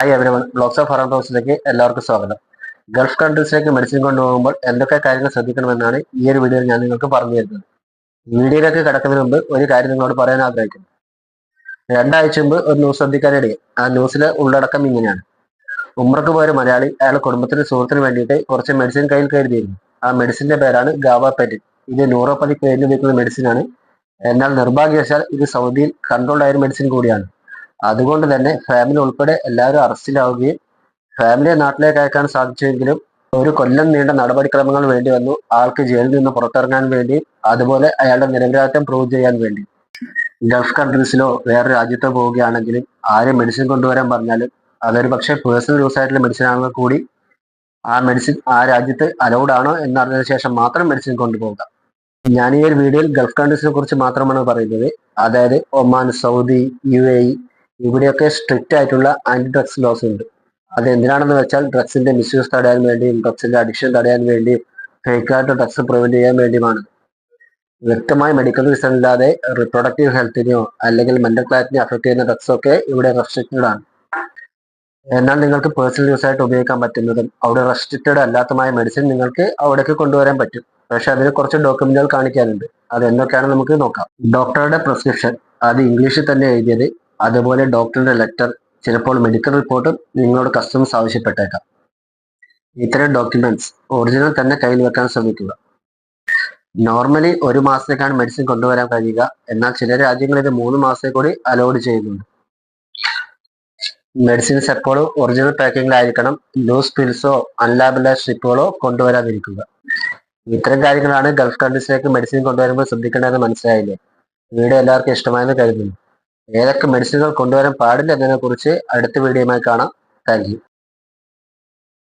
Hi everyone, blogs of ഹറം ടോക്സിലേക്ക് എല്ലാവർക്കും സ്വാഗതം. Gulf കൺട്രീസിലേക്ക് medicine കൊണ്ടുപോകുമ്പോൾ എന്തൊക്കെ കാര്യങ്ങൾ ശ്രദ്ധിക്കണമെന്നാണ് ഈ ഒരു വീഡിയോയിൽ ഞാൻ നിങ്ങൾക്ക് പറഞ്ഞു തരുന്നത്. വീഡിയോയിലേക്ക് കിടക്കുന്നതിന് മുമ്പ് ഒരു കാര്യം നിങ്ങളോട് പറയാൻ ആഗ്രഹിക്കുന്നു. 2 ആഴ്ച മുമ്പ് ഒരു ന്യൂസ് ശ്രദ്ധിക്കാനിടയിൽ ആ ന്യൂസിലെ ഉള്ളടക്കം ഇങ്ങനെയാണ്. ഉംറക്ക് പോയ മലയാളി അയാൾ കുടുംബത്തിന് സുഹൃത്തിന് വേണ്ടിയിട്ട് കുറച്ച് മെഡിസിൻ കയ്യിൽ കരുതിയിരുന്നു. ആ മെഡിസിന്റെ പേരാണ് ഗാബാപെറ്റിൻ. ഇത് ന്യൂറോപ്പതിക് പെയിൻ ഉപയോഗിക്കുന്ന മെഡിസിനാണ്. എന്നാൽ നിർഭാഗ്യവശാൽ ഇത് സൗദിയിൽ കൺട്രോൾഡ് ആയ മെഡിസിൻ കൂടിയാണ്. അതുകൊണ്ട് തന്നെ ഫാമിലി ഉൾപ്പെടെ എല്ലാവരും അറസ്റ്റിലാവുകയും ഫാമിലിയെ നാട്ടിലേക്ക് അയക്കാൻ സാധിച്ചുവെങ്കിലും 1 കൊല്ലം നീണ്ട നടപടിക്രമങ്ങൾ വേണ്ടി വന്നു ആൾക്ക് ജയിലിൽ നിന്ന് പുറത്തിറങ്ങാൻ വേണ്ടി, അതുപോലെ അയാളുടെ നിരപരാധിത്വം പ്രൂവ് ചെയ്യാൻ വേണ്ടി. ഗൾഫ് കൺട്രീസിലോ വേറെ രാജ്യത്തോ പോവുകയാണെങ്കിലും ആരും മെഡിസിൻ കൊണ്ടുവരാൻ പറഞ്ഞാലും അതൊരു പക്ഷേ പേഴ്സണൽ യൂസ് ആയിട്ടുള്ള മെഡിസിൻ ആണെങ്കിൽ കൂടി ആ മെഡിസിൻ ആ രാജ്യത്ത് അലൗഡ് ആണോ എന്നറിഞ്ഞതിന് ശേഷം മാത്രം മെഡിസിൻ കൊണ്ടുപോകുക. ഞാൻ ഈ ഒരു വീഡിയോയിൽ ഗൾഫ് കൺട്രീസിനെ കുറിച്ച് മാത്രമാണ് പറയുന്നത്. അതായത് ഒമാൻ, സൗദി, UAE ഇവിടെയൊക്കെ സ്ട്രിക്റ്റ് ആയിട്ടുള്ള ആന്റി ഡ്രഗ്സ് ലോസ് ഉണ്ട്. അത് എന്തിനാണെന്ന് വെച്ചാൽ ഡ്രഗ്സിന്റെ മിസ്യൂസ് തടയാൻ വേണ്ടിയും ഡ്രഗ്സിന്റെ അഡിക്ഷൻ തടയാൻ വേണ്ടിയും ഫേക്കായിട്ട് ഡ്രഗ്സ് പ്രിവെന്റ് ചെയ്യാൻ വേണ്ടിയുമാണ്. വ്യക്തമായ മെഡിക്കൽ റീസൺ ഇല്ലാതെ റിപ്രൊഡക്റ്റീവ് ഹെൽത്തിനെയോ അല്ലെങ്കിൽ മെന്റൽ ക്ലാരിറ്റിനെ അഫക്ട് ചെയ്യുന്ന ഡ്രഗ്സ് ഒക്കെ ഇവിടെ റെസ്ട്രിക്റ്റഡ് ആണ്. എന്നാൽ നിങ്ങൾക്ക് പേഴ്സണൽ യൂസ് ആയിട്ട് ഉപയോഗിക്കാൻ പറ്റുന്നതും അവിടെ റെസ്ട്രിക്റ്റഡ് അല്ലാത്തതുമായ മെഡിസിൻ നിങ്ങൾക്ക് അവിടേക്ക് കൊണ്ടുവരാൻ പറ്റും. പക്ഷെ അതിന് കുറച്ച് ഡോക്യുമെന്റുകൾ കാണിക്കാനുണ്ട്. അത് എന്തൊക്കെയാണെന്ന് നമുക്ക് നോക്കാം. ഡോക്ടറുടെ പ്രിസ്ക്രിപ്ഷൻ, അത് ഇംഗ്ലീഷിൽ തന്നെ എഴുതിയത്, അതുപോലെ ഡോക്ടറുടെ ലെറ്റർ, ചിലപ്പോൾ മെഡിക്കൽ റിപ്പോർട്ടും നിങ്ങളോട് കസ്റ്റംസ് ആവശ്യപ്പെട്ടേക്കാം. ഇത്തരം ഡോക്യുമെന്റ്സ് ഒറിജിനൽ തന്നെ കയ്യിൽ വെക്കാൻ ശ്രമിക്കുക. നോർമലി 1 മാസത്തേക്കാണ് മെഡിസിൻ കൊണ്ടുവരാൻ കഴിയുക. എന്നാൽ ചില രാജ്യങ്ങളിൽ ഇത് 3 മാസത്തെ കൂടി അലോഡ് ചെയ്യുന്നുണ്ട്. മെഡിസിൻസ് എപ്പോഴും ഒറിജിനൽ പാക്കിങ്ങിലായിരിക്കണം. ലൂസ് പിൽസോ അൺലാബിലൈസ്ഡ് സ്ട്രിപ്പുകളോ കൊണ്ടുവരാതിരിക്കുക. ഇത്തരം കാര്യങ്ങളാണ് ഗൾഫ് കൺട്രീസിലേക്ക് മെഡിസിൻ കൊണ്ടുവരുമ്പോൾ ശ്രദ്ധിക്കേണ്ടതെന്ന് മനസ്സിലായില്ലേ? വീഡിയോ എല്ലാവർക്കും ഇഷ്ടമായെന്ന് കരുതുന്നു. ഏതൊക്കെ മെഡിസിനുകൾ കൊണ്ടുവരാൻ പാടില്ല എന്നതിനെ കുറിച്ച് അടുത്ത വീഡിയോയുമായി കാണാം. Thank you.